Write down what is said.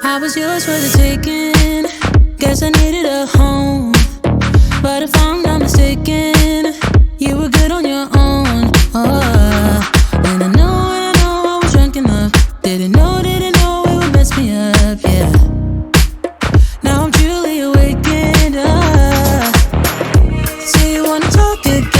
I was yours for the taking. Guess I needed a home, but if I'm not mistaken, you were good on your own. And I know I was drunk enough. Didn't know it would mess me up, yeah. Now I'm truly awakened up. Say you wanna talk again.